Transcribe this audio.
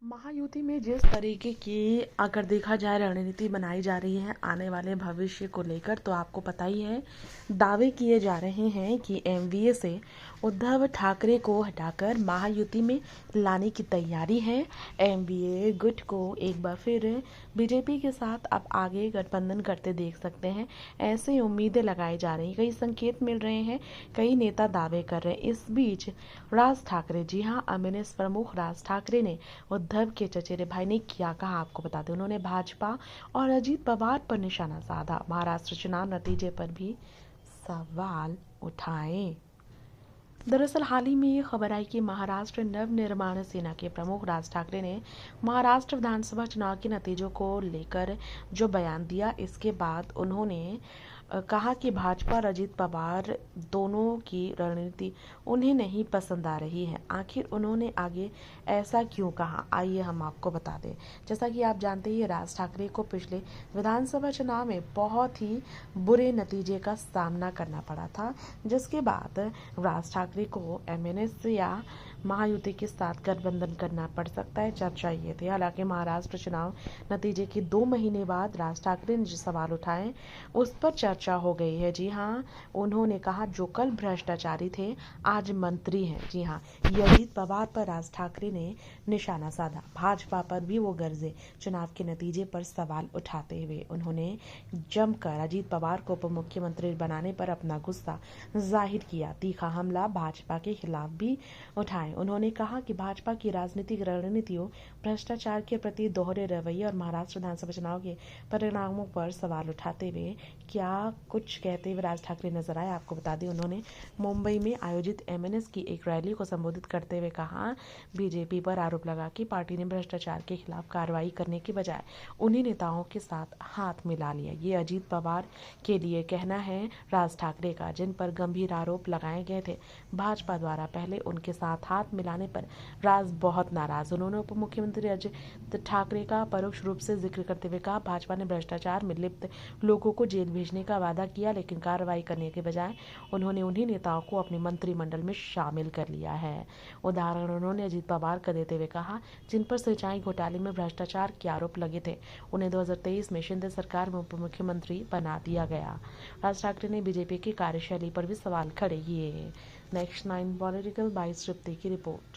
महायुति में जिस तरीके की अगर देखा जाए रणनीति बनाई जा रही है आने वाले भविष्य को लेकर, तो आपको पता ही है दावे किए जा रहे हैं कि एमवीए से उद्धव ठाकरे को हटाकर महायुति में लाने की तैयारी है। एमवीए गुट को एक बार फिर बीजेपी के साथ अब आगे गठबंधन करते देख सकते हैं, ऐसी उम्मीदें लगाई जा रही, कई संकेत मिल रहे हैं, कई नेता दावे कर रहे हैं। इस बीच राज ठाकरे, जी हाँ, एमएनएस प्रमुख राज ठाकरे ने उद्धव के चचेरे भाई ने क्या कहा आपको बता दें। उन्होंने भाजपा और अजीत पवार पर निशाना साधा, महाराष्ट्र चुनाव नतीजे पर भी सवाल उठाए। दरअसल हाल ही में ये खबर आई कि महाराष्ट्र नवनिर्माण सेना के प्रमुख राज ठाकरे ने महाराष्ट्र विधानसभा चुनाव के नतीजों को लेकर जो बयान दिया, इसके बाद उन्होंने कहा कि भाजपा और अजीत पवार दोनों की रणनीति उन्हें नहीं पसंद आ रही है। आखिर उन्होंने आगे ऐसा क्यों कहा, आइए हम आपको बता दें। जैसा कि आप जानते हैं, राज ठाकरे को पिछले विधानसभा चुनाव में बहुत ही बुरे नतीजे का सामना करना पड़ा था, जिसके बाद राज ठाकरे को एमएनएस या महायुति के साथ गठबंधन करना पड़ सकता है। चर्चा ये थी। हालांकि महाराष्ट्र चुनाव नतीजे के 2 महीने बाद राज ठाकरे ने जो सवाल उठाए उस पर चर्चा हो गई है। जी हाँ, उन्होंने कहा जो कल भ्रष्टाचारी थे आज मंत्री हैं। जी हाँ, ये अजीत पवार पर राज ठाकरे ने निशाना साधा, भाजपा पर भी वो गरजे। चुनाव के नतीजे पर सवाल उठाते हुए उन्होंने जमकर अजीत पवार को उप मुख्यमंत्री बनाने पर अपना गुस्सा जाहिर किया। तीखा हमला भाजपा के खिलाफ भी उठाए। उन्होंने कहा कि भाजपा की राजनीतिक रणनीतियों, भ्रष्टाचार के प्रति दोहरे रवैये और महाराष्ट्र विधानसभा चुनाव के परिणामों पर सवाल उठाते हुए क्या कुछ कहते हुए राज ठाकरे नजर आए, आपको बता दें। उन्होंने मुंबई में आयोजित एमएनएस की एक रैली को संबोधित करते हुए कहा, बीजेपी पर आरोप लगा कि पार्टी ने भ्रष्टाचार के खिलाफ कार्रवाई करने की बजाय उन्हीं नेताओं के साथ हाथ मिला लिया। ये अजीत पवार के लिए कहना है राज ठाकरे का, जिन पर गंभीर आरोप लगाए गए थे भाजपा द्वारा। पहले उनके साथ हाथ मिलाने पर राज बहुत नाराज। उन्होंने उप मुख्यमंत्री अजीत ठाकरे का परोक्ष रूप से जिक्र करते हुए कहा, भाजपा ने भ्रष्टाचार में लिप्त लोगों को जेल भेजने का वादा किया, लेकिन कार्रवाई करने के बजाय उन्होंने उन्हीं नेताओं को अपने मंत्रिमंडल में शामिल कर लिया है। उदाहरण उन्होंने अजीत पवार का देते हुए कहा, जिन पर सिंचाई घोटाले में भ्रष्टाचार के आरोप लगे थे उन्हें 2023 में शिंदे सरकार में उप मुख्यमंत्री बना दिया गया। राज ठाकरे ने बीजेपी की कार्यशैली पर भी सवाल खड़े किए। नेक्स्ट 9 पॉलिटिकल बाय तृप्ति की रिपोर्ट।